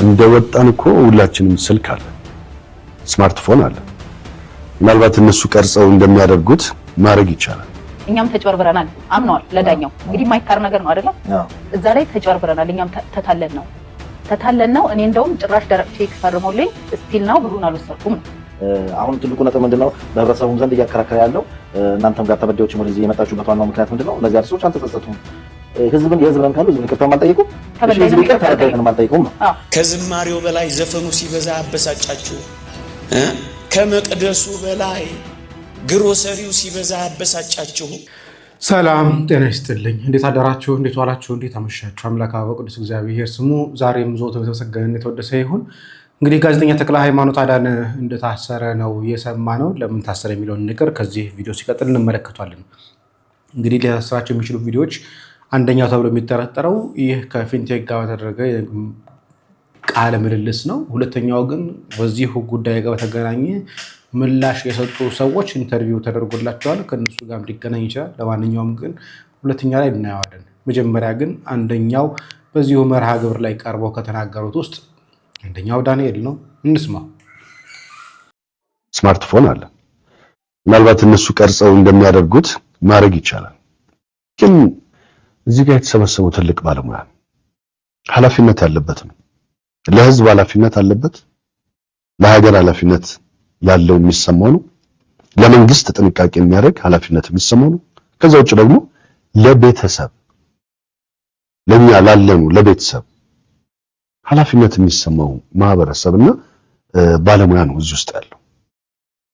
እንደወጣን እኮ ሁላችንም ስልክ አለ፣ ስማርትፎን አለ። ምናልባት እነሱ ቀርጸው እንደሚያደርጉት ማድረግ ይቻላል። እኛም ተጨበርብረናል አምነዋል። ለዳኛው እንግዲህ ማይካር ነገር ነው አይደል? እዛ ላይ ተጨበርብረናል። እኛም ተታለን ነው። እኔ እንደውም ጭራሽ ደረቅ ቼክ ፈርሞልኝ ስቲል ነው ብሩን አልወሰድኩም። አሁን ትልቁ ነጥብ ምንድነው በህብረተሰቡም ዘንድ እያከራከረ ያለው እናንተም ጋር ተበዳዮችም ወደዚህ የመጣችሁበት ዋናው ምክንያት ምንድነው? እነዚህ አርቲስቶች አልተጸጸቱም። ህዝብን የህዝብን ካሉ ህዝብን ይቅርታ አልጠየቁም። ህዝብ ይቅርታ አልጠየቁም። ከዝማሬው በላይ ዘፈኑ ሲበዛ አበሳጫችሁ። ከመቅደሱ በላይ ግሮሰሪው ሲበዛ አበሳጫችሁ። ሰላም ጤና ይስጥልኝ። እንዴት አደራችሁ? እንዴት ዋላችሁ? እንዴት አመሻችሁ? አምላክ በቅዱስ እግዚአብሔር ስሙ ዛሬም ዘወትር የተመሰገነ የተወደሰ ይሁን። እንግዲህ ጋዜጠኛ ተክለ ሃይማኖት አዳነ እንደታሰረ ነው የሰማነው። ለምን ታሰረ የሚለውን ነገር ከዚህ ቪዲዮ ሲቀጥል እንመለከቷለን። እንግዲህ ሊያስራቸው የሚችሉ ቪዲዮዎች አንደኛው ተብሎ የሚጠረጠረው ይህ ከፊንቴክ ጋር በተደረገ ቃለ ምልልስ ነው። ሁለተኛው ግን በዚህ ጉዳይ ጋር በተገናኘ ምላሽ የሰጡ ሰዎች ኢንተርቪው ተደርጎላቸዋል። ከነሱ ጋር ሊገናኝ ይችላል። ለማንኛውም ግን ሁለተኛ ላይ እናየዋለን። መጀመሪያ ግን አንደኛው በዚሁ መርሃ ግብር ላይ ቀርበው ከተናገሩት ውስጥ አንደኛው ዳንኤል ነው። እንስማ። ስማርትፎን አለ። ምናልባት እነሱ ቀርጸው እንደሚያደርጉት ማድረግ ይቻላል። ግን እዚህ ጋር የተሰበሰበው ትልቅ ባለሙያ ኃላፊነት ያለበት ነው። ለህዝብ ኃላፊነት አለበት። ለሀገር ኃላፊነት ያለው የሚሰማው ነው። ለመንግስት ጥንቃቄ የሚያደርግ ኃላፊነት የሚሰማው ነው። ከዛ ውጭ ደግሞ ለቤተሰብ ለኛ ላለኑ ለቤተሰብ ኃላፊነት የሚሰማው ማህበረሰብና ባለሙያ ነው እዚህ ውስጥ ያለው።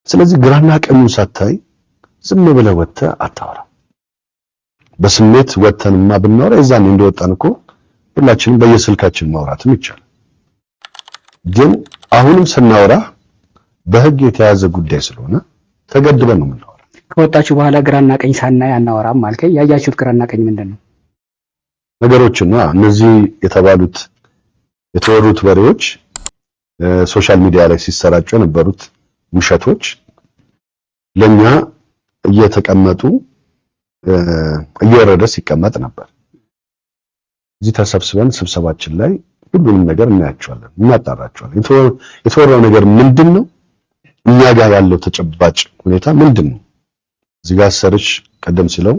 ስለዚህ ግራና ቀኙን ሳታይ ዝም ብለህ ወጥተህ አታወራ። በስሜት ወጥተንማ ብናወራ የዛኔ እንደወጣን እኮ ሁላችንም በየስልካችን ማውራትም ይቻላል። ግን አሁንም ስናወራ በህግ የተያዘ ጉዳይ ስለሆነ ተገድበን ነው የምናወራው። ከወጣችሁ በኋላ ግራና ቀኝ ሳናይ አናወራም አልከኝ። ያያችሁት ግራና ቀኝ ምንድነው? ነገሮችና እነዚህ የተባሉት የተወሩት ወሬዎች ሶሻል ሚዲያ ላይ ሲሰራጩ የነበሩት ውሸቶች ለኛ እየተቀመጡ እየወረደ ሲቀመጥ ነበር። እዚህ ተሰብስበን ስብሰባችን ላይ ሁሉንም ነገር እናያቸዋለን፣ እናጣራቸዋለን። የተወራው ነገር ምንድነው? እኛ ጋር ያለው ተጨባጭ ሁኔታ ምንድነው? እዚህ ጋር ሰርች ቀደም ሲለው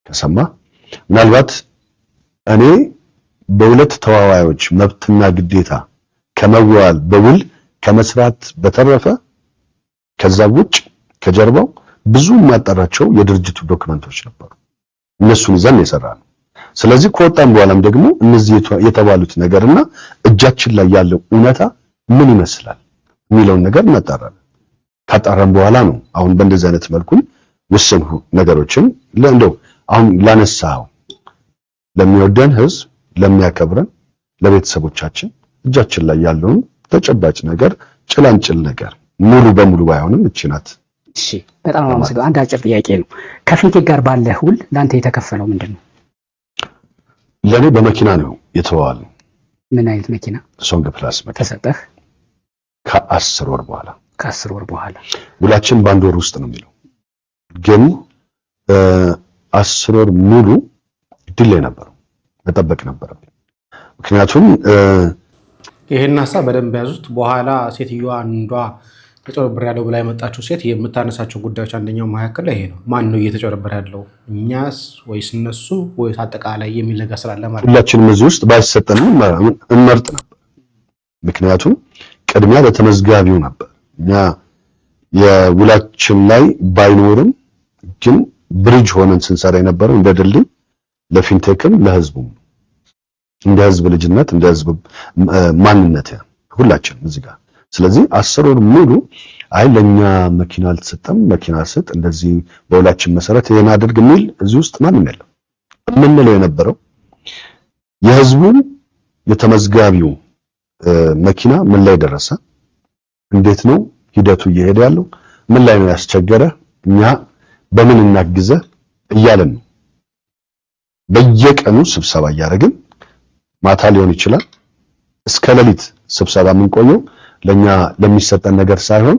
ከሰማ ምናልባት እኔ በሁለት ተዋዋዮች መብትና ግዴታ ከመዋል በውል ከመስራት በተረፈ ከዛ ውጭ ከጀርባው ብዙ የሚያጣራቸው የድርጅቱ ዶክመንቶች ነበሩ። እነሱን ይዘን የሰራነው። ስለዚህ ከወጣን በኋላም ደግሞ እነዚህ የተባሉት ነገርና እጃችን ላይ ያለው እውነታ ምን ይመስላል የሚለውን ነገር እናጣራለን። ካጣራን በኋላ ነው አሁን በእንደዚህ አይነት መልኩ ውስን ነገሮችን ለእንደው አሁን ላነሳው ለሚወደን ህዝብ ለሚያከብረን ለቤተሰቦቻችን እጃችን ላይ ያለውን ተጨባጭ ነገር ጭላንጭል ነገር ሙሉ በሙሉ ባይሆንም እቺናት። እሺ በጣም አመሰግናለሁ። አንድ አጭር ጥያቄ ነው። ከፊንቴክ ጋር ባለህ ውል ላንተ የተከፈለው ምንድነው? ለኔ በመኪና ነው የተዋዋለው። ምን አይነት መኪና? ሶንግ ፕላስ መኪና ተሰጠህ? ከ10 ወር በኋላ። ከ10 ወር በኋላ ውላችን በአንድ ወር ውስጥ ነው የሚለው። ግን 10 ወር ሙሉ ድል ነበር መጠበቅ ነበረብኝ። ምክንያቱም ይሄን ሐሳብ በደንብ ያዙት። በኋላ ሴትዮዋ አንዷ ተጨበረብር ያለው ብላ የመጣችው ሴት የምታነሳቸው ጉዳዮች አንደኛው መካከል ላይ ይሄ ነው። ማን ነው እየተጨበረብር ያለው? እኛስ ወይስ እነሱ ወይስ አጠቃላይ የሚል ነገር ስላለ ማለት ነው። ሁላችንም እዚህ ውስጥ ባይሰጠንም እንመርጥ ነበር። ምክንያቱም ቅድሚያ ለተመዝጋቢው ነበር። እኛ የውላችን ላይ ባይኖርም ግን ብሪጅ ሆነን ስንሰራ የነበረው እንደ ድልድይ ለፊንቴክም ለህዝቡም እንደ ህዝብ ልጅነት እንደ ህዝብ ማንነት ሁላችንም እዚህ ጋር። ስለዚህ 10 ወር ሙሉ አይ ለኛ መኪና አልተሰጠም፣ መኪና ስጥ፣ እንደዚህ በውላችን መሰረት ይሄን አድርግ የሚል እዚህ ውስጥ ማንም የለም። የምንለው የነበረው የህዝቡ የተመዝጋቢው መኪና ምን ላይ ደረሰ፣ እንዴት ነው ሂደቱ እየሄደ ያለው፣ ምን ላይ ነው ያስቸገረ፣ እኛ በምን እናግዘ እያለን ነው በየቀኑ ስብሰባ እያደረግን ማታ ሊሆን ይችላል እስከ ሌሊት ስብሰባ የምንቆየው ለኛ ለሚሰጠን ነገር ሳይሆን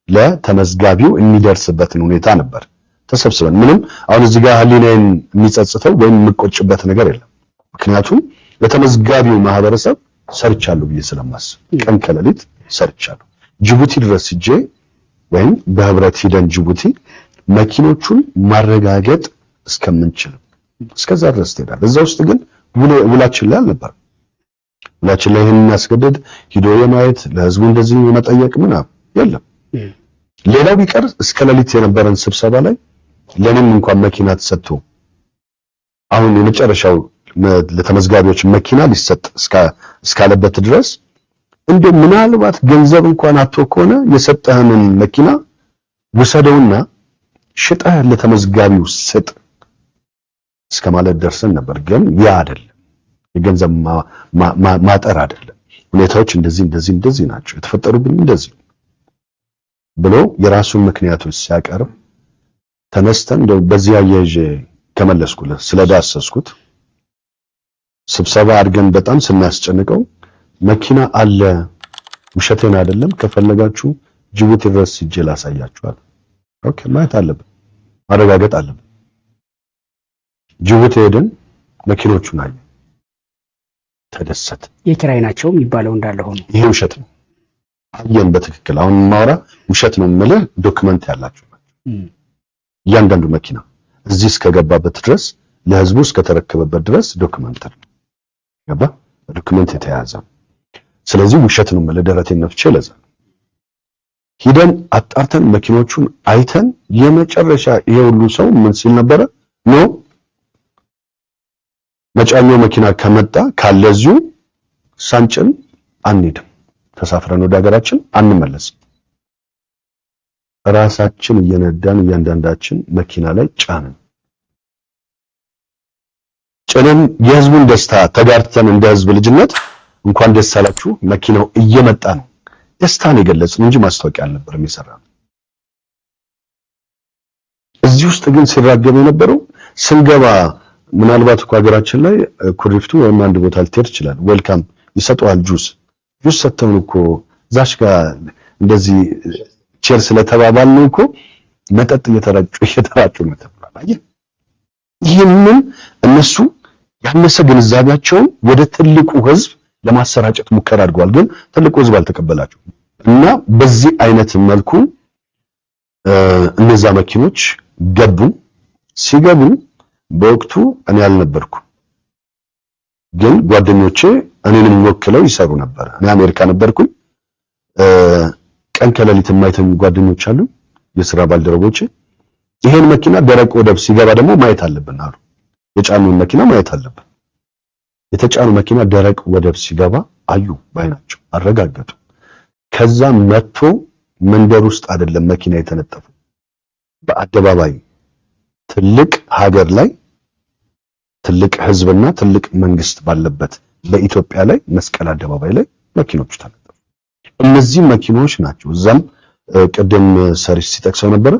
ለተመዝጋቢው የሚደርስበትን ሁኔታ ነበር ተሰብስበን። ምንም አሁን እዚህ ጋር ህሊናዬን የሚጸጽተው ወይም የምቆጭበት ነገር የለም። ምክንያቱም ለተመዝጋቢው ማህበረሰብ ሰርቻለሁ ብዬ ስለማስብ ቀን ከሌሊት ሰርቻለሁ። ጅቡቲ ድረስ ሂጄ ወይም በህብረት ሂደን ጅቡቲ መኪኖቹን ማረጋገጥ እስከምንችል እስከዛ ድረስ ትሄዳለህ። እዛ ውስጥ ግን ውላችን ላይ አልነበረም። ውላችን ላይ ይሄን ያስገድድ ሂዶ የማየት ለህዝቡ እንደዚህ የመጠየቅ ምናምን የለም። ሌላው ቢቀር እስከ ሌሊት የነበረን ስብሰባ ላይ ለኔም እንኳን መኪና ተሰጥቶ አሁን የመጨረሻው ለተመዝጋቢዎች መኪና ሊሰጥ እስካለበት ድረስ እንደው ምናልባት ገንዘብ እንኳን አጥቶ ከሆነ የሰጠህንን መኪና ውሰደውና ሽጠህ ለተመዝጋቢው ስጥ እስከማለት ደርሰን ነበር። ግን ያ አይደለም፣ የገንዘብ ማጠር አይደለም። ሁኔታዎች እንደዚህ ናቸው የተፈጠሩብኝ እንደዚህ ብሎ የራሱን ምክንያቶች ሲያቀርብ ተነስተን እንደው በዚያ ያየje ከመለስኩለት ስለዳሰስኩት ስብሰባ አድርገን በጣም ስናስጨንቀው መኪና አለ ውሸቴን አይደለም ከፈለጋችሁ ጅቡቲ ድረስ ሂጄ ላሳያችኋል። ኦኬ ማየት አለብን፣ ማረጋገጥ አለብን። ጅቡቲ ሄደን መኪኖቹን አየን፣ ተደሰት። የኪራይ ናቸው የሚባለው እንዳለ ሆኖ ይሄ ውሸት ነው አየን። በትክክል አሁን ማውራ ውሸት ነው የምልህ ዶክመንት ያላችሁ ናቸው። እያንዳንዱ መኪና እዚህ እስከገባበት ድረስ ለህዝቡ እስከተረከበበት ድረስ ዶክመንት ገባ፣ ዶክመንት የተያዘ። ስለዚህ ውሸት ነው የምልህ ደረቴን ነፍቼ ለዛ ሂደን አጣርተን መኪኖቹን አይተን የመጨረሻ ይሄ ሁሉ ሰው ምን ሲል ነበረ? ኖ መጫኛው መኪና ከመጣ ካለዚሁ ሳንጭን አንሄድም፣ ተሳፍረን ወደ ሀገራችን አንመለስም። ራሳችን እየነዳን እያንዳንዳችን መኪና ላይ ጫንን። ጭነን የህዝቡን ደስታ ተጋርተን እንደ ህዝብ ልጅነት እንኳን ደስ አላችሁ መኪናው እየመጣ ነው ደስታን የገለጽን እንጂ ማስታወቂያ አልነበረም የሰራነው። እዚህ ውስጥ ግን ሲራገም የነበረው ስንገባ ምናልባት እኮ ሀገራችን ላይ ኩሪፍቱ ወይም አንድ ቦታ ልትሄድ ይችላል፣ ዌልካም ይሰጠዋል። ጁስ ሰጥተውን እኮ ዛሽ ጋር እንደዚህ ቼር ስለተባባልን እኮ መጠጥ እየተራጩ ነው ተብሏል። አየህ፣ ይህንን እነሱ ያነሰ ግንዛቤያቸውን ወደ ትልቁ ህዝብ ለማሰራጨት ሙከራ አድርገዋል። ግን ትልቁ ህዝብ አልተቀበላቸውም እና በዚህ አይነት መልኩ እነዛ መኪኖች ገቡ። ሲገቡ በወቅቱ እኔ አልነበርኩ፣ ግን ጓደኞቼ እኔንም ወክለው ይሰሩ ነበር። እኔ አሜሪካ ነበርኩኝ። ቀን ከሌሊት የማይተኙ ጓደኞች አሉ፣ የሥራ ባልደረቦቼ። ይሄን መኪና ደረቅ ወደብ ሲገባ ደግሞ ማየት አለብን አሉ። የጫኑን መኪና ማየት አለብን። የተጫኑ መኪና ደረቅ ወደብ ሲገባ አዩ፣ ባይናቸው አረጋገጡ። ከዛ መጥቶ መንደር ውስጥ አይደለም መኪና የተነጠፉ፣ በአደባባይ ትልቅ ሀገር ላይ ትልቅ ህዝብና ትልቅ መንግስት ባለበት በኢትዮጵያ ላይ መስቀል አደባባይ ላይ መኪኖቹ ተነጠፉ። እነዚህ መኪኖች ናቸው። እዛም ቅድም ሰሪስ ሲጠቅሰው ነበር።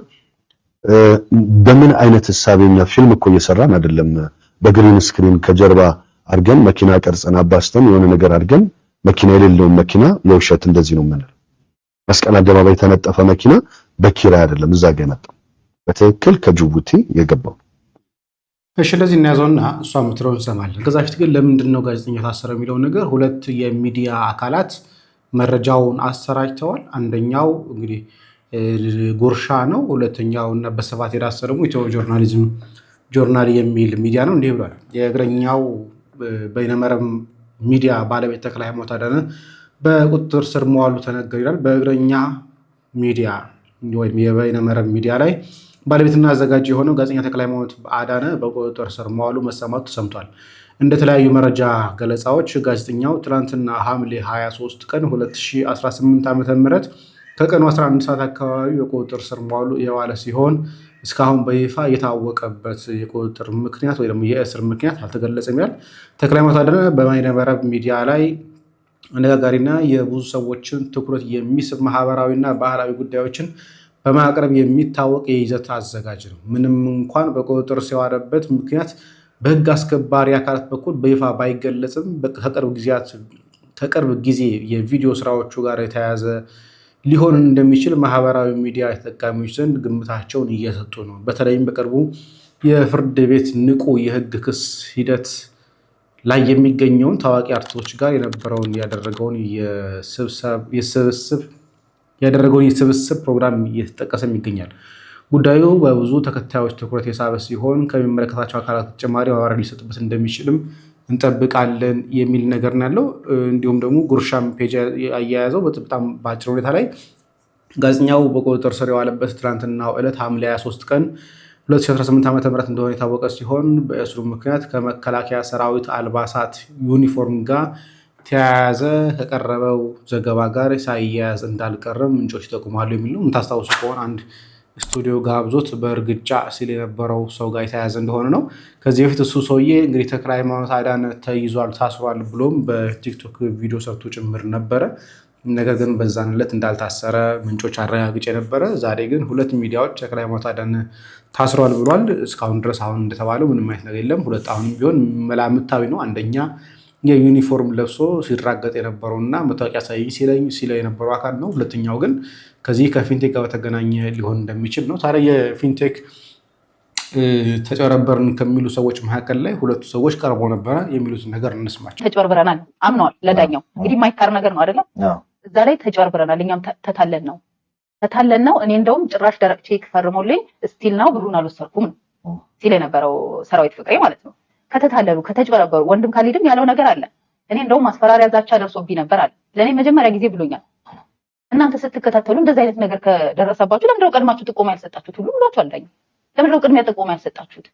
በምን አይነት ሐሳብኛ ፊልም እኮ እየሰራን አይደለም። በግሪን ስክሪን ከጀርባ አድርገን መኪና ቀርጸን አባስተን የሆነ ነገር አድርገን መኪና የሌለውን መኪና የውሸት እንደዚህ ነው የምንለው። መስቀል አደባባይ የተነጠፈ መኪና በኪራይ አይደለም እዛ ጋር የመጣው፣ በትክክል ከጅቡቲ የገባው። እሺ ለዚህ እናያዘውና እሷ የምትለውን እንሰማለን። ከዛ ፊት ግን ለምንድን ነው ጋዜጠኛው ታሰረ የሚለው ነገር ሁለት የሚዲያ አካላት መረጃውን አሰራጭተዋል። አንደኛው እንግዲህ ጉርሻ ነው፣ ሁለተኛው እና በስፋት የዳሰረው ኢትዮ ጆርናሊዝም ጆርናል የሚል ሚዲያ ነው። እንዲህ ብሏል። የእግረኛው በይነመረብ ሚዲያ ባለቤት ተክለሃይማኖት አዳነ በቁጥጥር ስር መዋሉ ተነገረ ይላል። በእግረኛ ሚዲያ ወይም የበይነመረብ ሚዲያ ላይ ባለቤትና አዘጋጅ የሆነው ጋዜጠኛ ተክለሃይማኖት አዳነ በቁጥጥር ስር መዋሉ መሰማቱ ተሰምቷል። እንደ ተለያዩ መረጃ ገለጻዎች ጋዜጠኛው ትናንትና ሐምሌ 23 ቀን 2018 ዓ.ም ከቀኑ 11 ሰዓት አካባቢ በቁጥጥር ስር መዋሉ የዋለ ሲሆን እስካሁን በይፋ የታወቀበት የቁጥጥር ምክንያት ወይ ደግሞ የእስር ምክንያት አልተገለጸም ይላል። ተክለሃይማኖት አዳነ በበይነመረብ ሚዲያ ላይ አነጋጋሪና የብዙ ሰዎችን ትኩረት የሚስብ ማህበራዊና ባህላዊ ጉዳዮችን በማቅረብ የሚታወቅ የይዘት አዘጋጅ ነው። ምንም እንኳን በቁጥጥር ሲዋለበት ምክንያት በህግ አስከባሪ አካላት በኩል በይፋ ባይገለጽም ከቅርብ ጊዜ የቪዲዮ ስራዎቹ ጋር የተያያዘ ሊሆን እንደሚችል ማህበራዊ ሚዲያ ተጠቃሚዎች ዘንድ ግምታቸውን እየሰጡ ነው። በተለይም በቅርቡ የፍርድ ቤት ንቁ የህግ ክስ ሂደት ላይ የሚገኘውን ታዋቂ አርቲስቶች ጋር ያደረገውን የስብስብ ፕሮግራም እየተጠቀሰም ይገኛል። ጉዳዩ በብዙ ተከታዮች ትኩረት የሳበ ሲሆን ከሚመለከታቸው አካላት ተጨማሪ ማብራሪያ ሊሰጥበት እንደሚችልም እንጠብቃለን የሚል ነገር ነው ያለው። እንዲሁም ደግሞ ጉርሻም ፔጅ አያያዘው በጣም በአጭር ሁኔታ ላይ ጋዜጠኛው በቁጥጥር ስር የዋለበት ትናንትናው ዕለት ሐምሌ 23 ቀን 2018 ዓ.ም እንደሆነ የታወቀ ሲሆን በእስሩ ምክንያት ከመከላከያ ሰራዊት አልባሳት ዩኒፎርም ጋር ተያያዘ ከቀረበው ዘገባ ጋር ሳይያያዝ እንዳልቀረም ምንጮች ይጠቁማሉ የሚል ነው። የምታስታውሱ ከሆነ አንድ ስቱዲዮ ጋብዞት በእርግጫ ሲል የነበረው ሰው ጋር የተያያዘ እንደሆነ ነው። ከዚህ በፊት እሱ ሰውዬ እንግዲህ ተክለ ሃይማኖት አዳነ ተይዟል፣ ታስሯል ብሎም በቲክቶክ ቪዲዮ ሰርቶ ጭምር ነበረ። ነገር ግን በዛን ዕለት እንዳልታሰረ ምንጮች አረጋግጬ ነበረ። ዛሬ ግን ሁለት ሚዲያዎች ተክለ ሃይማኖት አዳነ ታስሯል ብሏል። እስካሁን ድረስ አሁን እንደተባለው ምንም አይነት ነገር የለም። ሁለት አሁንም ቢሆን መላምታዊ ነው። አንደኛ የዩኒፎርም ለብሶ ሲራገጥ የነበረውና መታወቂያ ሳይ ሲለው የነበረው አካል ነው። ሁለተኛው ግን ከዚህ ከፊንቴክ ጋር በተገናኘ ሊሆን እንደሚችል ነው። ታዲያ የፊንቴክ ተጨበረበርን ከሚሉ ሰዎች መካከል ላይ ሁለቱ ሰዎች ቀርቦ ነበረ የሚሉትን ነገር እንስማቸው። ተጨበርብረናል አምነዋል ለዳኛው። እንግዲህ የማይካር ነገር ነው አይደለም? እዛ ላይ ተጨበርብረናል፣ እኛም ተታለን ነው። እኔ እንደውም ጭራሽ ደረቅ ቼክ ፈርሞልኝ ስቲል ነው ብሩን አልወሰድኩም ሲል የነበረው ሰራዊት ፍቅሬ ማለት ነው። ከተታለሉ ከተጨበረበሩ ወንድም ካልሄድም ያለው ነገር አለ። እኔ እንደውም ማስፈራሪያ ዛቻ ደርሶብኝ ነበር አለ። ለእኔ መጀመሪያ ጊዜ ብሎኛል። እናንተ ስትከታተሉ እንደዚህ አይነት ነገር ከደረሰባችሁ ለምንድነው ቀድማችሁ ጥቆማ ያልሰጣችሁት ሁሉ ብሏቸዋል ዳኛው። ለምንድነው ቅድሚያ ጥቆማ ያልሰጣችሁት?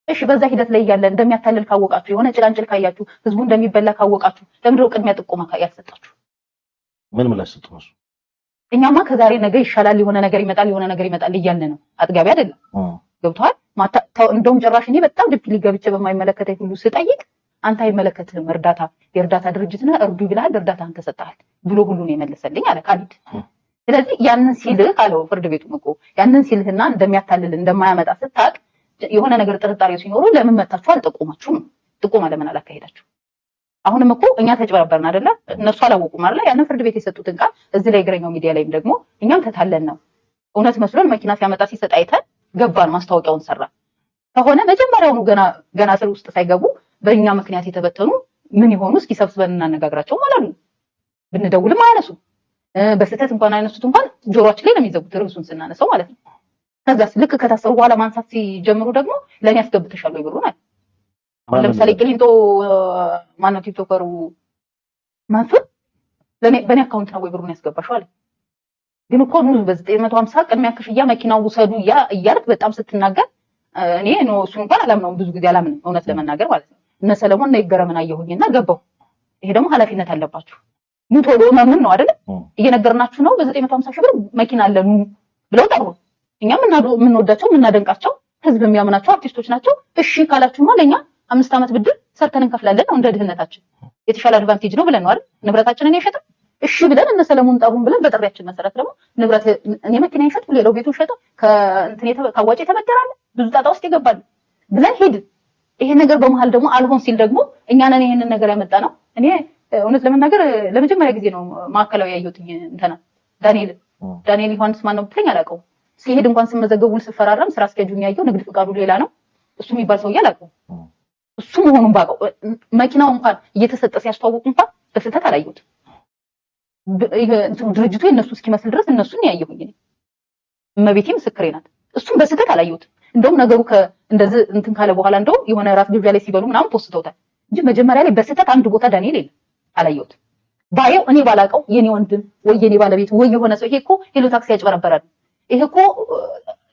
እሺ በዛ ሂደት ላይ እያለ እንደሚያታልል ካወቃችሁ፣ የሆነ ጭላንጭል ካያችሁ፣ ህዝቡ እንደሚበላ ካወቃችሁ ለምንድነው ቅድሚያ ጥቆማ ያልሰጣችሁ? ምን ምላሽ ሰጡ? እኛማ ከዛሬ ነገ ይሻላል፣ የሆነ ነገር ይመጣል እያልን ነው። አጥጋቢ አይደለም። ገብቷል። እንደውም ጭራሽ እኔ በጣም ዲፕሊ ገብቼ በማይመለከተኝ ሁሉ ስጠይቅ አንተ አይመለከትህም፣ የእርዳታ ድርጅት ነህ፣ እርዱ ብለሃል፣ እርዳታህን ተሰጥሃል ብሎ ሁሉ ነው የመለሰልኝ አለ ካሊድ። ስለዚህ ያንን ሲልህ አለው ፍርድ ቤቱም እኮ ያንን ሲልህና እንደሚያታልል እንደማያመጣ ስታቅ የሆነ ነገር ጥርጣሬው ሲኖሩ ለምን መታችሁ አልጠቆማችሁም? ጥቆማ ለምን አላካሄዳችሁ? አሁንም እኮ እኛ ተጨበረበርን አይደለ? እነሱ አላወቁም አይደለ? ያንን ፍርድ ቤት የሰጡትን ቃል እዚህ ላይ እግረኛው ሚዲያ ላይም ደግሞ እኛም ተታለን ነው እውነት መስሎን መኪና ሲያመጣ ሲሰጥ አይተን ገባን፣ ማስታወቂያውን ሰራ ከሆነ መጀመሪያውኑ ገና ስር ውስጥ ሳይገቡ በእኛ ምክንያት የተበተኑ ምን ይሆኑ እስኪ ሰብስበን እናነጋግራቸው ማለት ነው። ብንደውልም አያነሱ፣ በስህተት እንኳን አይነሱት እንኳን ጆሮአችን ላይ ነው የሚዘጉት ርዕሱን ስናነሳው ማለት ነው። ከዛስ ልክ ከታሰሩ በኋላ ማንሳት ሲጀምሩ ደግሞ ለእኔ ያስገብተሻል ወይ ብሩን አለ። ለምሳሌ ቅሊንጦ ማነው ቲክቶከሩ መንሱር በእኔ አካውንት ነው ወይ ብሩን ያስገባሽው አለ። ግን እኮ ነው በ950 ቅድሚያ ክፍያ መኪናው ውሰዱ እያልክ በጣም ስትናገር እኔ ነው እሱን እንኳን አላምነውም፣ ብዙ ጊዜ አላምንም እውነት ለመናገር ማለት ነው። እነ ሰለሞን ነው ይገረምን አየሁኝና ገባው። ይሄ ደግሞ ኃላፊነት አለባችሁ ኑ ቶሎ መምን ነው አይደል? እየነገርናችሁ ነው በ950 ሺህ ብር መኪና አለ ኑ ብለው ጠሩ። እኛም የምንወዳቸው የምናደንቃቸው ህዝብ የሚያምናቸው አርቲስቶች ናቸው። እሺ ካላችሁማ ለኛ 5 ዓመት ብድር ሰርተን እንከፍላለን ነው እንደ ድህነታችን የተሻለ አድቫንቴጅ ነው ብለን ነው አይደል ንብረታችንን የሸጠን። እሺ ብለን እነ ሰለሞን ጠሩን ብለን በጥሪያችን መሰረት ደግሞ ንብረት እኔ መኪና ይሸጥ ሌላው ቤቱ ሸጠ ካዋጭ ተበደራለ ብዙ ጣጣ ውስጥ ይገባል ብለን ሄድ። ይሄ ነገር በመሃል ደግሞ አልሆን ሲል ደግሞ እኛ ነን ይሄንን ነገር ያመጣ ነው። እኔ እውነት ለመናገር ለመጀመሪያ ጊዜ ነው ማዕከላዊ ያየሁት እንትና ዳንኤል ዮሐንስ ማን ነው ብትለኝ አላውቀውም። ሲሄድ እንኳን ስመዘገቡን ስፈራረም ስራ አስኪያጁን ያየው ንግድ ፍቃዱ ሌላ ነው እሱ የሚባል ሰውዬ አላውቀውም። እሱ መሆኑን ባውቀው መኪናው እንኳን እየተሰጠ ሲያስተዋውቁ እንኳን በስህተት አላየሁትም። ድርጅቱ የነሱ እስኪመስል ድረስ እነሱን ያየሁኝ እኔ እመቤቴ ምስክሬ ናት። እሱም በስህተት አላየሁትም። እንደውም ነገሩ እንደዚህ እንትን ካለ በኋላ እንደውም የሆነ ራስ ግብዣ ላይ ሲበሉ ምናምን ፖስተውታል እንጂ መጀመሪያ ላይ በስህተት አንድ ቦታ ዳንኤል የለም አላየሁትም። ባየው እኔ ባላቀው የኔ ወንድም ወይ የኔ ባለቤት ወይ የሆነ ሰው ይሄ እኮ ሄሎ ታክሲ ያጭበረበራል፣ ይሄ እኮ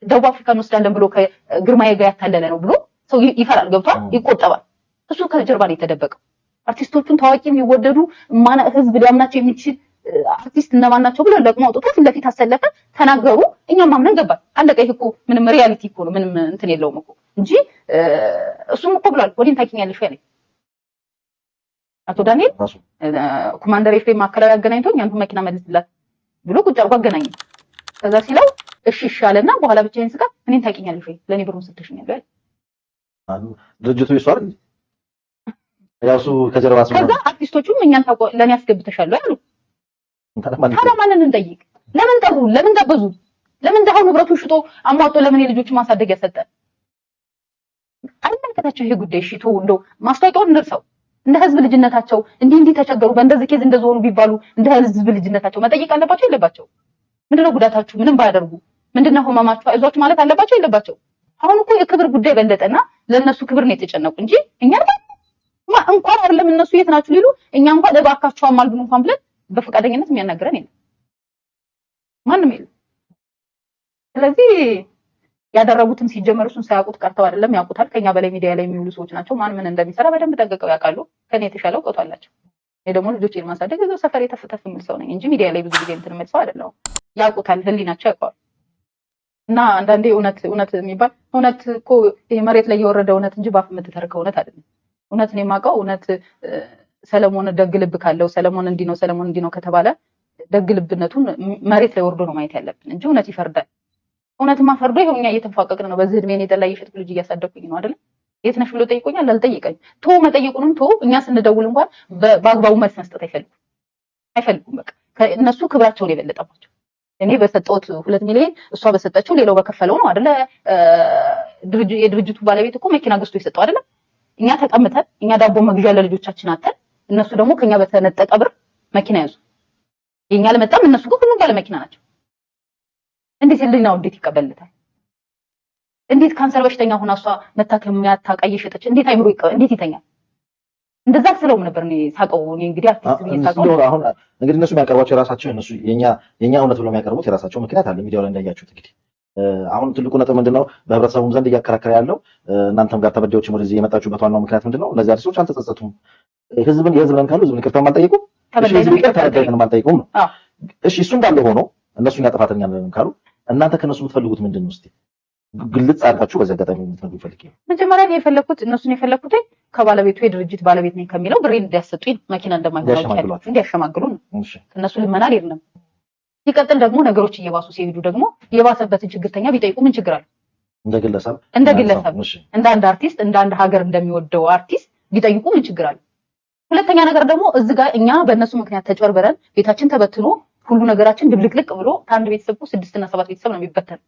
ደቡብ አፍሪካ እንወስዳለን ብሎ ከግርማዬ ጋር ያታለለ ነው ብሎ ሰው ይፈራል፣ ገብቷል፣ ይቆጠባል። እሱ ከጀርባ ላይ የተደበቀው አርቲስቶቹን ታዋቂ የሚወደዱ ህዝብ ሊያምናቸው የሚችል አርቲስት እነማን ናቸው ብለው ለቅሞ አውጥቶ ፊት ለፊት አሰለፈ፣ ተናገሩ። እኛም ማምነን ገባል። አለቀ። ይሄ እኮ ምንም ሪያሊቲ እኮ ነው፣ ምንም እንትን የለውም እኮ እንጂ እሱም እኮ ብሏል። ወዲን ታውቂኛለሽ ያለኝ አቶ ዳንኤል ኮማንደር ኤፍሬም ማዕከላዊ አገናኝቶኝ አንዱ መኪና መልስላት ብሎ ቁጭ አድርጎ አገናኘኝ። ከዛ ሲለው እሺ አለና በኋላ ብቻዬን ስቃ እኔን ታውቂኛለሽ ወይ ለኔ ብሩን ሰጥተሽኛል ያለ ድርጅቱ ይሷል ያሱ ከጀርባ አስመጣ። ከዛ አርቲስቶቹም እኛን ታውቁ ለኔ ያስገብተሻል ያሉ። ታዲያ ማንን እንጠይቅ? ለምን ጠሩ? ለምን ጋበዙ? ለምን ደሃው ንብረቱን ሽጦ አሟጦ ለምን የልጆቹ ማሳደጊያ ሰጠ? አይመለከታቸው ይሄ ጉዳይ። እሺ ተው እንደው ማስታወቂያውን እንርሳው። እንደ ህዝብ ልጅነታቸው እንዲህ ተቸገሩ በእንደዚህ ኬዝ እንደዞሩ ቢባሉ እንደ ህዝብ ልጅነታቸው መጠየቅ አለባቸው የለባቸው? ምንድነው ጉዳታችሁ? ምንም ባያደርጉ ምንድነው ህመማችሁ? አይዟችሁ ማለት አለባቸው የለባቸው? አሁን እኮ የክብር ጉዳይ በለጠና ለነሱ ክብር ነው የተጨነቁ እንጂ እኛ እንኳን አይደለም እነሱ የት ናችሁ ሊሉ እኛ እንኳን እባካችሁ አማልዱን እንኳን ብለን በፈቃደኝነት የሚያናገረን የለም፣ ማንም የለም። ስለዚህ ያደረጉትን ሲጀመር እሱን ሳያውቁት ቀርተው አይደለም ያውቁታል። ከኛ በላይ ሚዲያ ላይ የሚውሉ ሰዎች ናቸው። ማን ምን እንደሚሰራ በደንብ ጠንቅቀው ያውቃሉ። ከኔ የተሻለ እውቀቱ አላቸው። እኔ ደግሞ ልጆቼን ማሳደግ እዛው ሰፈር የተፈተፈ ምን ሰው ነኝ እንጂ ሚዲያ ላይ ብዙ ጊዜ እንትን ምን ሰው አይደለም። ያውቁታል፣ ህሊናቸው ያውቃል። እና አንዳንዴ እውነት የሚባል እውነት እኮ ይሄ መሬት ላይ የወረደ እውነት እንጂ ባፍ የምትተርከው እውነት አይደለም። እውነትን የማውቀው እውነት ሰለሞን ደግ ልብ ካለው ሰለሞን እንዲህ ነው ከተባለ ደግ ልብነቱን መሬት ላይ ወርዶ ነው ማየት ያለብን እንጂ እውነት ይፈርዳል። እውነትማ ፈርዶ ይኸው እኛ እየተንፋቀቅን ነው። በዚህ እድሜ የጠላ የሸጥኩ ልጅ እያሳደኩኝ ነው አይደል? የት ነሽ ብሎ ጠይቆኛል፣ አልጠየቀኝ። መጠየቁንም እኛ ስንደውል እንኳን በአግባቡ መልስ መስጠት አይፈልጉም። በቃ እነሱ ክብራቸውን የበለጠባቸው እኔ በሰጠሁት 2 ሚሊዮን እሷ በሰጠችው ሌላው በከፈለው ነው አይደለ? የድርጅቱ ባለቤት እኮ መኪና ገዝቶ የሰጠው አይደለ? እኛ ተቀምጠን እኛ ዳቦ መግዣ ለልጆቻችን አተን እነሱ ደግሞ ከኛ በተነጠቀ ብር መኪና ያዙ። የኛ ለመጣም እነሱ ግን ሁሉም ባለ መኪና ናቸው። እንዴት ልጅናው እንዴት ይቀበልታል? እንዴት ካንሰር በሽተኛ ሆና እሷ መታከሚያ ታቃይ ሸጠች? እንዴት አይምሮ እንዴት ይተኛል? እንደዛ ስለውም ነበር እኔ ሳቀው። እኔ እንግዲህ አርቲስት ብዬ ሳቀው። አሁን እንግዲህ እነሱ የሚያቀርቧቸው የራሳቸው እነሱ የኛ እውነት ብለው የሚያቀርቡት የራሳቸው ምክንያት አለ። ሚዲያው ላይ እንዳያችሁት እንግዲህ አሁን ትልቁ ነጥብ ምንድነው? በህብረተሰቡም ዘንድ እያከራከረ ያለው እናንተም ጋር ተበዳዮችም ወደዚህ የመጣችሁበት ዋናው ምክንያት ምንድነው? እነዚህ አርቲስቶች አልተጸጸቱም። የህዝብ ነን ካሉ ህዝብን ይቅርታ አልጠየቁም። ህዝብ ይቅርታ አልጠየቁም። እሺ እሱ እንዳለ ሆኖ እነሱ እኛ ጥፋተኛ ነን ካሉ እናንተ ከነሱ የምትፈልጉት ምንድነው? እስቲ ግልጽ አድርጋችሁ በዚህ አጋጣሚ የምትነግሩ ፈልጌ ነው። መጀመሪያ የፈለኩት እነሱን የፈለኩት ከባለቤቱ የድርጅት ባለቤት ነኝ ከሚለው ብሬን እንዲያሰጡኝ መኪና እንደማይሆን እንዲያሸማግሉ ነው። እነሱ ልመና አይደለም። ሲቀጥል ደግሞ ነገሮች እየባሱ ሲሄዱ ደግሞ የባሰበትን ችግርተኛ ቢጠይቁ ምን ችግር አለ? እንደግለሰብ እንደ አንድ አርቲስት እንደ አንድ ሀገር እንደሚወደው አርቲስት ቢጠይቁ ምን ችግር አለ? ሁለተኛ ነገር ደግሞ እዚህ ጋር እኛ በእነሱ ምክንያት ተጨርበረን ቤታችን ተበትኖ ሁሉ ነገራችን ድብልቅልቅ ብሎ ከአንድ ቤተሰብ 6 እና 7 ቤተሰብ ነው የሚበተን።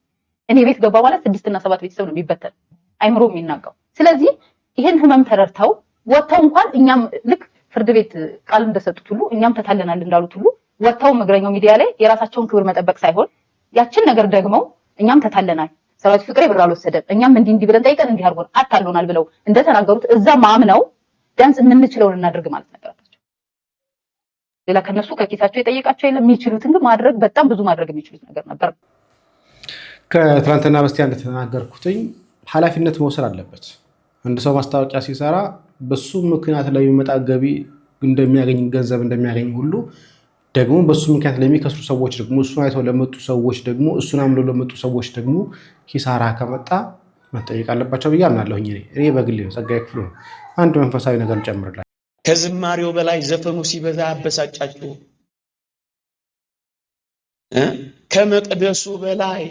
እኔ ቤት ገባ ማለት 6 እና 7 ቤተሰብ ነው የሚበተን፣ አይምሮ የሚናጋው። ስለዚህ ይሄን ህመም ተረድተው ወጥተው እንኳን እኛም ልክ ፍርድ ቤት ቃል እንደሰጡት ሁሉ እኛም ተታለናል እንዳሉት ሁሉ ወጥተው መግረኛው ሚዲያ ላይ የራሳቸውን ክብር መጠበቅ ሳይሆን ያችን ነገር ደግሞ እኛም ተታለናል፣ ሰራዊት ፍቅሬ ብር አልወሰደም፣ እኛም እንዲህ ብለን ጠይቀን እንዲህ አድርጎን አታሎናል ብለው እንደተናገሩት እዛ ማምነው ቢያንስ የምንችለውን እናድርግ ማለት ነበረባቸው። ሌላ ከነሱ ከኪሳቸው የጠየቃቸው የለም። የሚችሉትን ግን ማድረግ በጣም ብዙ ማድረግ የሚችሉት ነገር ነበር። ከትናንትና በስቲያ እንደተናገርኩትኝ ኃላፊነት መውሰድ አለበት። አንድ ሰው ማስታወቂያ ሲሰራ በሱ ምክንያት ላይ የሚመጣ ገቢ እንደሚያገኝ ገንዘብ እንደሚያገኝ ሁሉ ደግሞ በሱ ምክንያት ለሚከስሩ ሰዎች ደግሞ እሱን አይተው ለመጡ ሰዎች ደግሞ እሱን አምለው ለመጡ ሰዎች ደግሞ ኪሳራ ከመጣ መጠየቅ አለባቸው ብዬ አምናለሁኝ። እኔ በግሌ ነው። ጸጋዬ ክፍሉ ነው። አንድ መንፈሳዊ ነገር ጨምርላችሁ። ከዝማሬው በላይ ዘፈኑ ሲበዛ አበሳጫችሁ፣ ከመቅደሱ በላይ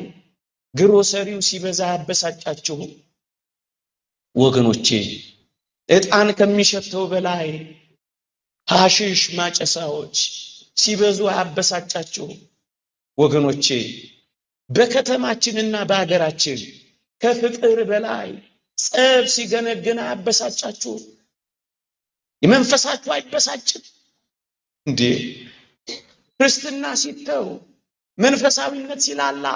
ግሮሰሪው ሲበዛ አበሳጫችሁ። ወገኖቼ ዕጣን ከሚሸተው በላይ ሐሺሽ ማጨሳዎች ሲበዙ አበሳጫችሁ። ወገኖቼ በከተማችንና በአገራችን ከፍቅር በላይ ጸብ ሲገነግን አበሳጫችሁ። የመንፈሳችሁ አይበሳጭም እንዴ? ክርስትና ሲተው መንፈሳዊነት ሲላላ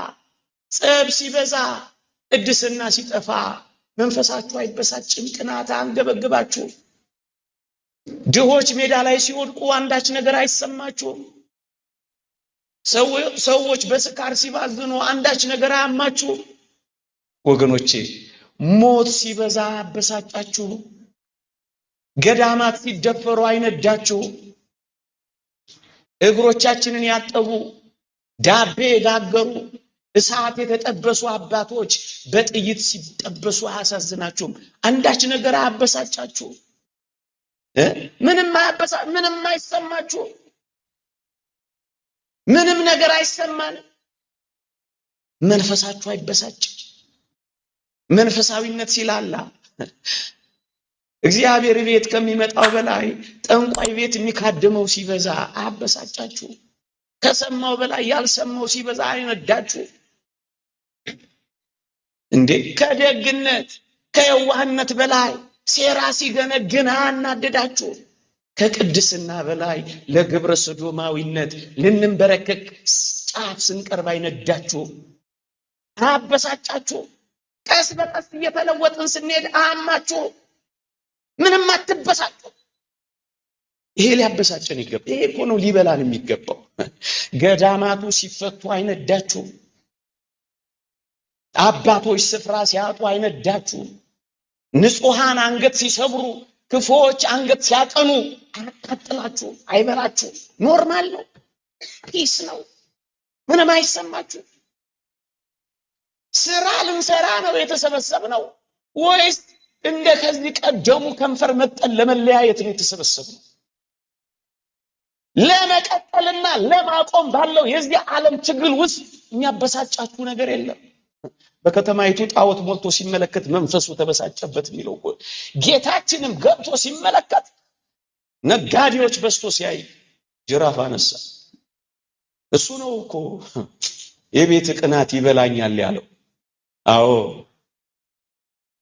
ጸብ ሲበዛ ቅድስና ሲጠፋ መንፈሳችሁ አይበሳጭም? ቅናት አንገበግባችሁ? ድሆች ሜዳ ላይ ሲወድቁ አንዳች ነገር አይሰማችሁም? ሰዎች በስካር ሲባዝኑ አንዳች ነገር አያማችሁ? ወገኖቼ ሞት ሲበዛ አበሳጫችሁ? ገዳማት ሲደፈሩ አይነዳችሁ? እግሮቻችንን ያጠቡ ዳቤ የጋገሩ እሳት የተጠበሱ አባቶች በጥይት ሲጠበሱ አያሳዝናችሁም? አንዳች ነገር አያበሳጫችሁ? ምንም አይሰማችሁ? ምንም ነገር አይሰማንም? መንፈሳችሁ አይበሳጭ? መንፈሳዊነት ሲላላ እግዚአብሔር ቤት ከሚመጣው በላይ ጠንቋይ ቤት የሚካደመው ሲበዛ አያበሳጫችሁ? ከሰማው በላይ ያልሰማው ሲበዛ አይነዳችሁ እንዴ? ከደግነት ከየዋህነት በላይ ሴራ ሲገነግን አናደዳችሁ? ከቅድስና በላይ ለግብረ ሰዶማዊነት ልንበረከክ ጫፍ ስንቀርብ አይነዳችሁ፣ አበሳጫችሁ። ቀስ በቀስ እየተለወጥን ስንሄድ አማችሁ፣ ምንም አትበሳጩ። ይሄ ሊያበሳጨን ይገባል። ይሄ እኮ ነው ሊበላን የሚገባው። ገዳማቱ ሲፈቱ አይነዳችሁ፣ አባቶች ስፍራ ሲያጡ አይነዳችሁ፣ ንጹሃን አንገት ሲሰብሩ ክፎች አንገት ሲያቀኑ አያቃጥላችሁ፣ አይበላችሁ። ኖርማል ነው፣ ፒስ ነው፣ ምንም አይሰማችሁ። ስራ ልንሰራ ነው የተሰበሰብነው ወይስ እንደ ከዚህ ቀደሙ ከንፈር መጠን ለመለያየት ነው የተሰበሰብነው? ለመቀጠልና ለማቆም ባለው የዚህ ዓለም ትግል ውስጥ የሚያበሳጫችሁ ነገር የለም። በከተማይቱ ጣዖት ሞልቶ ሲመለከት መንፈሱ ተበሳጨበት የሚለው እኮ ጌታችንም ገብቶ ሲመለከት ነጋዴዎች በስቶ ሲያይ ጅራፍ አነሳ። እሱ ነው እኮ የቤት ቅናት ይበላኛል ያለው። አዎ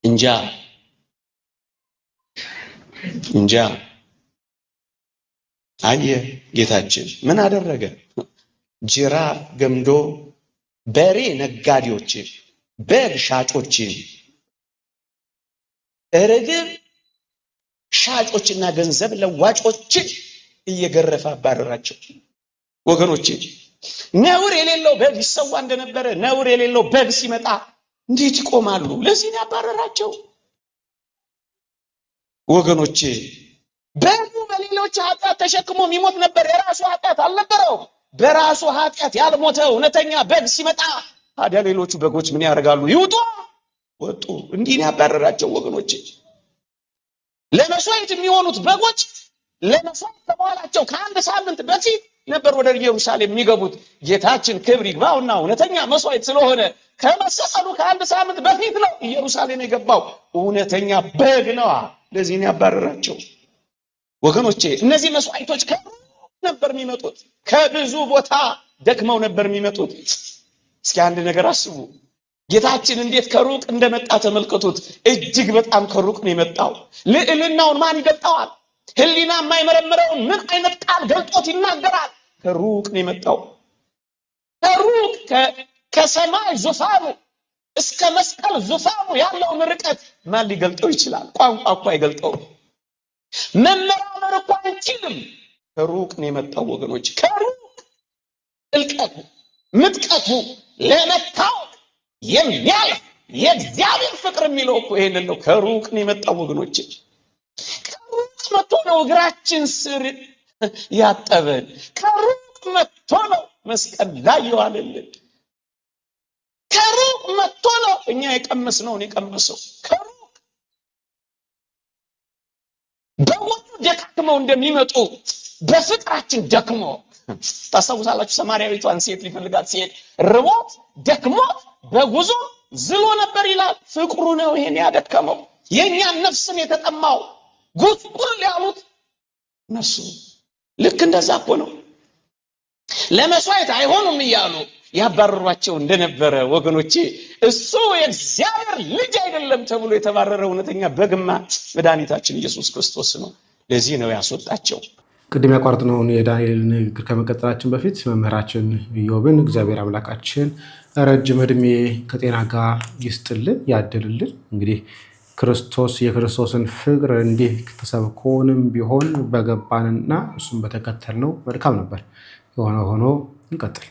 እንጃ አየ ጌታችን ምን አደረገ? ጅራፍ ገምዶ በሬ ነጋዴዎችን፣ በግ ሻጮችን፣ ርግብ ሻጮችና ገንዘብ ለዋጮችን እየገረፈ አባረራቸው። ወገኖቼ ነውር የሌለው በግ ይሰዋ እንደነበረ ነውር የሌለው በግ ሲመጣ እንዴት ይቆማሉ? ለዚህ ያባረራቸው። ወገኖቼ በጉ በሌሎች ኃጢአት ተሸክሞ የሚሞት ነበር፣ የራሱ ኃጢአት አልነበረውም። በራሱ ኃጢአት ያልሞተ እውነተኛ በግ ሲመጣ ታዲያ ሌሎቹ በጎች ምን ያደርጋሉ? ይውጡ፣ ወጡ። እንዲህ ነው ያባረራቸው። ወገኖቼ ለመስዋዕት የሚሆኑት በጎች ለመስዋዕት ከመዋላቸው ከአንድ ሳምንት በፊት ነበር ወደ ኢየሩሳሌም የሚገቡት። ጌታችን ክብር ይግባውና እውነተኛ መስዋዕት ስለሆነ ከመሰቀሉ ከአንድ ሳምንት በፊት ነው ኢየሩሳሌም የገባው። እውነተኛ በግ ነው። ለዚህ ነው ያባረራቸው። ወገኖቼ እነዚህ መስዋዕቶች ከሩቅ ነበር የሚመጡት፣ ከብዙ ቦታ ደክመው ነበር የሚመጡት። እስኪ አንድ ነገር አስቡ። ጌታችን እንዴት ከሩቅ እንደመጣ ተመልከቱት። እጅግ በጣም ከሩቅ ነው የመጣው። ልዕልናውን ማን ይገልጠዋል? ሕሊና የማይመረምረውን ምን አይነት ቃል ገልጦት ይናገራል? ከሩቅ ነው የመጣው። ከሩቅ ከሰማይ ዙፋኑ እስከ መስቀል ዙፋኑ ያለውን ርቀት ማን ሊገልጠው ይችላል? ቋንቋ እኮ አይገልጠውም። መመራመር እኮ አንችልም። ከሩቅ ነው የመጣው ወገኖች። ከሩቅ ጥልቀቱ ምጥቀቱ ለመታወቅ የሚያልፍ የእግዚአብሔር ፍቅር የሚለው እኮ ይሄንን ነው። ከሩቅ ነው የመጣው ወገኖች። ከሩቅ መጥቶ ነው እግራችን ስር ያጠበን። ከሩቅ መጥቶ ነው መስቀል ላይ የዋለልን። ከሩቅ መጥቶ ነው እኛ የቀመስነውን የቀመሰው። ከሩቅ በወጡ ደካክመው እንደሚመጡ በፍቅራችን ደክሞ ታስታውሳላችሁ። ሰማርያዊቷን ሴት ሊፈልጋት ሲሄድ ርቦት ደክሞት በጉዞ ዝሎ ነበር ይላል። ፍቅሩ ነው ይሄን ያደከመው። የኛን ነፍስን የተጠማው ጉስቁል ያሉት ነፍሱ። ልክ እንደዛ እኮ ነው። ለመስዋዕት አይሆኑም እያሉ ያባረሯቸው እንደነበረ ወገኖቼ፣ እሱ የእግዚአብሔር ልጅ አይደለም ተብሎ የተባረረ እውነተኛ በግማ መድኃኒታችን ኢየሱስ ክርስቶስ ነው። ለዚህ ነው ያስወጣቸው። ቅድም ያቋርጥነውን የዳንኤል ንግግር ከመቀጠላችን በፊት መምህራችን ኢዮብን እግዚአብሔር አምላካችን ረጅም ዕድሜ ከጤና ጋር ይስጥልን ያድልልን። እንግዲህ ክርስቶስ የክርስቶስን ፍቅር እንዲህ ተሰብኮንም ቢሆን በገባንና እሱም በተከተልነው መልካም ነበር። የሆነ ሆኖ እንቀጥል።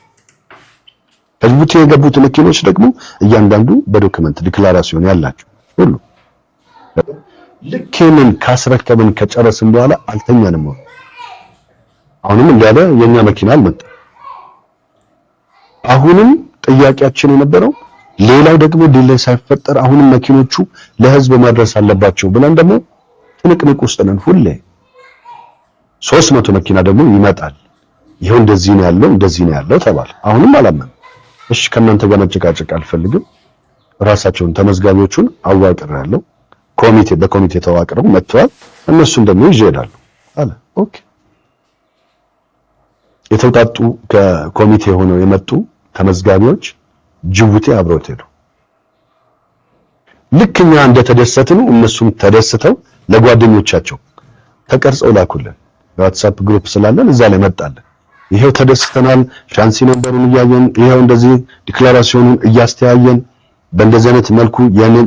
ከጅቡቲ የገቡት መኪኖች ደግሞ እያንዳንዱ በዶክመንት ዲክላራሲዮን ያላቸው ሁሉ ልክንን ካስረከብን ከጨረስን በኋላ አልተኛንም። አሁንም እንዳለ የኛ መኪና አልመጣም። አሁንም ጥያቄያችን የነበረው ሌላው ደግሞ ዲሌይ ሳይፈጠር አሁንም መኪኖቹ ለህዝብ መድረስ አለባቸው ብለን ደግሞ ትንቅንቅ ውስጥ ነን። ሁሌ 300 መኪና ደግሞ ይመጣል። ይሄው እንደዚህ ነው ያለው ተባለ። አሁንም አላመንም። እሺ ከእናንተ ጋር መጨቃጨቅ አልፈልግም። ራሳቸውን ተመዝጋቢዎቹን አዋቅራለሁ። በኮሚቴ ተዋቅረው መጥተዋል። እነሱን ደግሞ ይሄዳሉ አለ። ኦኬ የተውጣጡ ከኮሚቴ ሆነው የመጡ ተመዝጋቢዎች ጅቡቲ አብረው ሄዱ። ልክኛ እንደተደሰትን እነሱም ተደስተው ለጓደኞቻቸው ተቀርጸው ላኩልን። የዋትስአፕ ግሩፕ ስላለን እዛ ላይ መጣለን። ይሄው ተደስተናል፣ ሻንሲ ነምበሩን እያየን ይሄው እንደዚህ ዲክላራሲዮኑን እያስተያየን በእንደዚህ አይነት መልኩ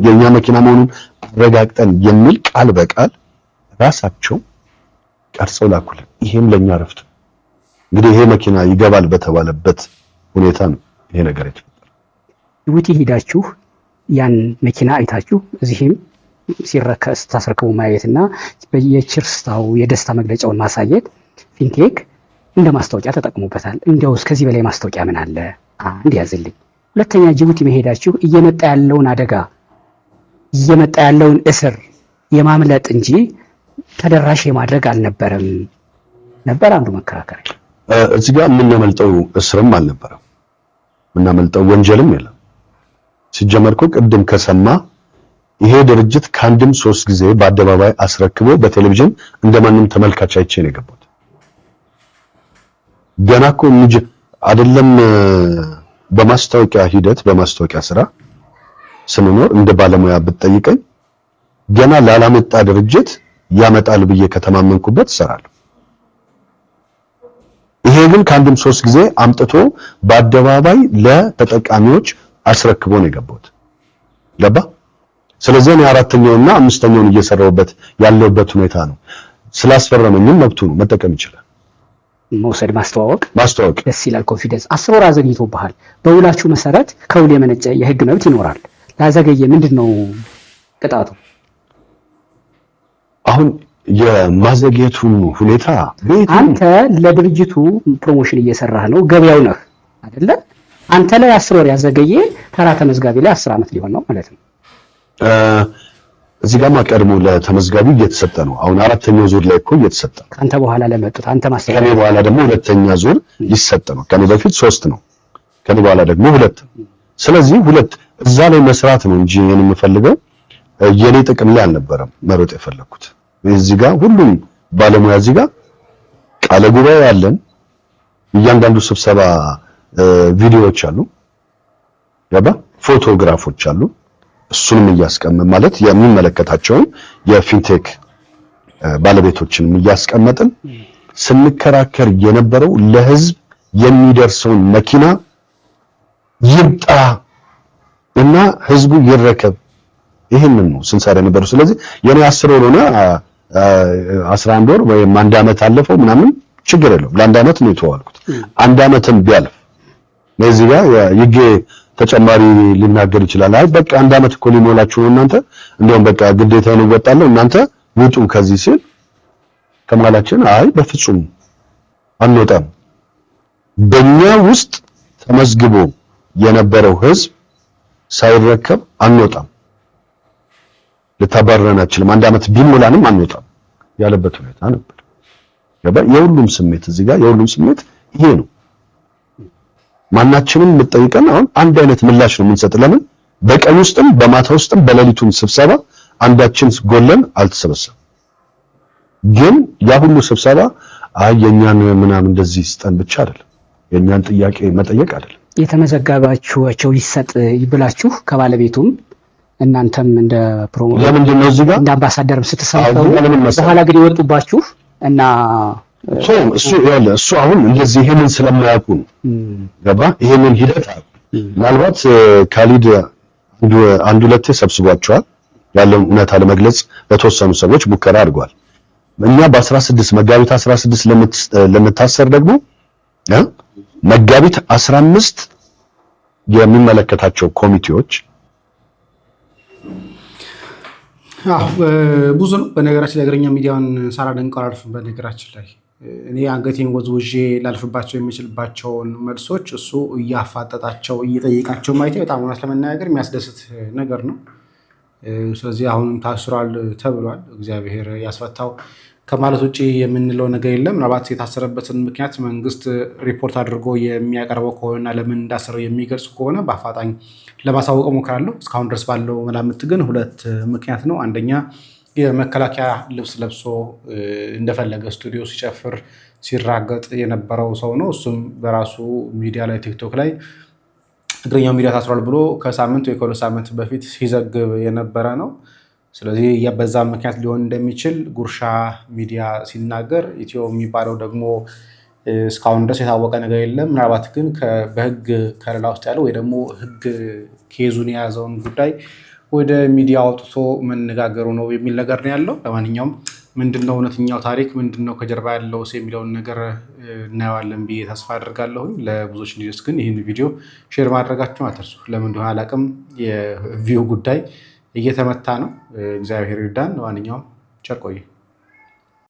የኛ መኪና መሆኑን አረጋግጠን የሚል ቃል በቃል ራሳቸው ቀርጸው ላኩልን። ይሄም ለኛ ረፍት እንግዲህ ይሄ መኪና ይገባል በተባለበት ሁኔታ ነው ይሄ ነገር የተፈጠረው። ጅቡቲ ሄዳችሁ ያን መኪና አይታችሁ እዚህም ሲረከስ ታስረክቡ ማየትና የችርስታው የደስታ መግለጫውን ማሳየት ፊንቴክ እንደ ማስታወቂያ ተጠቅሞበታል። እንዲያውስ ከዚህ በላይ ማስታወቂያ ምን አለ? አንድ ያዝልኝ። ሁለተኛ ጅቡቲ መሄዳችሁ እየመጣ ያለውን አደጋ እየመጣ ያለውን እስር የማምለጥ እንጂ ተደራሽ የማድረግ አልነበረም ነበር አንዱ መከራከሪያ። እዚህ ጋር የምናመልጠው እስርም አልነበረም፣ የምናመልጠው ወንጀልም የለም። ሲጀመር እኮ ቅድም ከሰማ ይሄ ድርጅት ከአንድም 3 ጊዜ በአደባባይ አስረክቦ በቴሌቪዥን እንደማንም ተመልካች አይቼ ነው የገባሁት። ገና እኮ አይደለም በማስታወቂያ ሂደት በማስታወቂያ ስራ ስንኖር እንደ ባለሙያ ብትጠይቀኝ ገና ላላመጣ ድርጅት ያመጣል ብዬ ከተማመንኩበት እሰራለሁ። ይሄ ግን ከአንድም 3 ጊዜ አምጥቶ በአደባባይ ለተጠቃሚዎች አስረክቦ ነው የገባሁት። ገባ? ስለዚህ ነው አራተኛውና አምስተኛውን እየሰራውበት ያለውበት ሁኔታ ነው። ስላስፈረመኝም መብቱ ነው፣ መጠቀም ይችላል። መውሰድ ማስተዋወቅ ደስ ይላል። ኮንፊደንስ 10 ወር አዘግይቶብሃል። በውላችሁ መሰረት ከውል የመነጨ የህግ መብት ይኖራል። ላዘገየ ምንድነው ቅጣቱ? አሁን የማዘግየቱ ሁኔታ አንተ ለድርጅቱ ፕሮሞሽን እየሰራህ ነው፣ ገበያው ነህ አይደለ? አንተ ላይ 10 ወር ያዘገየ ተራ ተመዝጋቢ ላይ 10 ዓመት ሊሆን ነው ማለት ነው። እዚህ ጋር ቀድሞ ለተመዝጋቢ እየተሰጠ ነው። አሁን አራተኛው ዙር ላይ እኮ እየተሰጠ ነው። አንተ በኋላ ለመጡት አንተ ማስተካከል ከኔ በኋላ ደግሞ ሁለተኛ ዙር ሊሰጥ ነው። ከኔ በፊት 3 ነው፣ ከኔ በኋላ ደግሞ 2። ስለዚህ 2 እዛ ላይ መስራት ነው እንጂ እኔ የምፈልገው የኔ ጥቅም ላይ አልነበረም መሮጥ የፈለኩት። እዚህ ጋር ሁሉም ባለሙያ እዚህ ጋር ቃለ ጉባኤ ያለን እያንዳንዱ ስብሰባ ቪዲዮዎች አሉ፣ ያባ ፎቶግራፎች አሉ። እሱንም እያስቀመጥን ማለት የሚመለከታቸውን የፊንቴክ ባለቤቶችንም እያስቀመጥን ስንከራከር የነበረው ለህዝብ የሚደርሰውን መኪና ይምጣ እና ህዝቡ ይረከብ፣ ይሄንን ነው ስንሰራ የነበረው። ስለዚህ የኔ 10 ወር ሆነ 11 ወር ወይም 1 ዓመት አለፈው ምናምን ችግር የለውም። ለ1 ዓመት ነው የተዋልኩት። 1 ዓመትም ቢያልፍ ለዚህ ጋር ይጌ ተጨማሪ ሊናገር ይችላል። አይ በቃ 1 ዓመት እኮ ሊሞላችሁ ነው እናንተ፣ እንደውም በቃ ግዴታውን እወጣለሁ እናንተ ውጡ ከዚህ ሲል ከማላችን አይ በፍጹም አንወጣም። በእኛ ውስጥ ተመዝግቦ የነበረው ህዝብ ሳይረከብ አንወጣም፣ ልታባረረን አትችልም፣ 1 ዓመት ቢሞላንም አንወጣም ያለበት ሁኔታ ነበር። የሁሉም ስሜት እዚህ ጋር የሁሉም ስሜት ይሄ ነው። ማናችንም የምትጠይቀን አሁን አንድ አይነት ምላሽ ነው የምንሰጥ። ለምን በቀን ውስጥም በማታ ውስጥም በሌሊቱም ስብሰባ አንዳችን ጎለን አልተሰበሰበም። ግን ያ ሁሉ ስብሰባ አይ የኛን ምናምን እንደዚህ ስጠን ብቻ አይደለም፣ የኛን ጥያቄ መጠየቅ አይደለም። የተመዘጋባችኋቸው ይሰጥ ይብላችሁ ከባለቤቱም እናንተም እንደ ፕሮሞተር ለምንድን ነው እዚህ ጋር እንደ አምባሳደርም ስትሰማው በኋላ ግን ይወጡባችሁ እና እሱ አሁን እንደዚህ ይሄንን ስለማያውቁ ነው። ገባ? ይሄንን ሂደት ምናልባት ካሊድ አንድ 2 ሰብስቧቸዋል ያለውን እውነታ ለመግለጽ ለተወሰኑ ሰዎች ሙከራ አድርጓል። እኛ በ16 መጋቢት 16 ለምታሰር ደግሞ መጋቢት 15 የሚመለከታቸው ኮሚቴዎች ብዙ ነው። በነገራችን ላይ እግረኛ ሚዲያውን ሳላደንቀው አላልፍም። በነገራችን ላይ እኔ አንገቴን ወዝውዤ ላልፍባቸው የሚችልባቸውን መልሶች እሱ እያፋጠጣቸው እየጠየቃቸው ማየቴ በጣም እውነት ለመናገር የሚያስደስት ነገር ነው። ስለዚህ አሁንም ታስሯል ተብሏል፣ እግዚአብሔር ያስፈታው ከማለት ውጭ የምንለው ነገር የለም። ምናልባት የታሰረበትን ምክንያት መንግስት ሪፖርት አድርጎ የሚያቀርበው ከሆነና ለምን እንዳሰረው የሚገልጽ ከሆነ በአፋጣኝ ለማሳወቅ እሞክራለሁ። እስካሁን ድረስ ባለው መላምት ግን 2 ምክንያት ነው። አንደኛ የመከላከያ ልብስ ለብሶ እንደፈለገ ስቱዲዮ ሲጨፍር ሲራገጥ የነበረው ሰው ነው። እሱም በራሱ ሚዲያ ላይ ቲክቶክ ላይ እግረኛው ሚዲያ ታስሯል ብሎ ከሳምንት ወይ ከ2 ሳምንት በፊት ሲዘግብ የነበረ ነው። ስለዚህ በዛ ምክንያት ሊሆን እንደሚችል ጉርሻ ሚዲያ ሲናገር፣ ኢትዮ የሚባለው ደግሞ እስካሁን ድረስ የታወቀ ነገር የለም። ምናልባት ግን በህግ ከለላ ውስጥ ያለው ወይ ደግሞ ህግ ኬዙን የያዘውን ጉዳይ ወደ ሚዲያ አውጥቶ መነጋገሩ ነው የሚል ነገር ነው ያለው። ለማንኛውም ምንድነው እውነተኛው ታሪክ ምንድነው ከጀርባ ያለው የሚለውን ነገር እናየዋለን ብዬ ተስፋ አድርጋለሁኝ። ለብዙዎች እንዲደርስ ግን ይህን ቪዲዮ ሼር ማድረጋችሁን አትርሱ። ለምን እንደሆነ አላውቅም፣ የቪው ጉዳይ እየተመታ ነው። እግዚአብሔር ይርዳን። ለማንኛውም ቸር ቆዩ።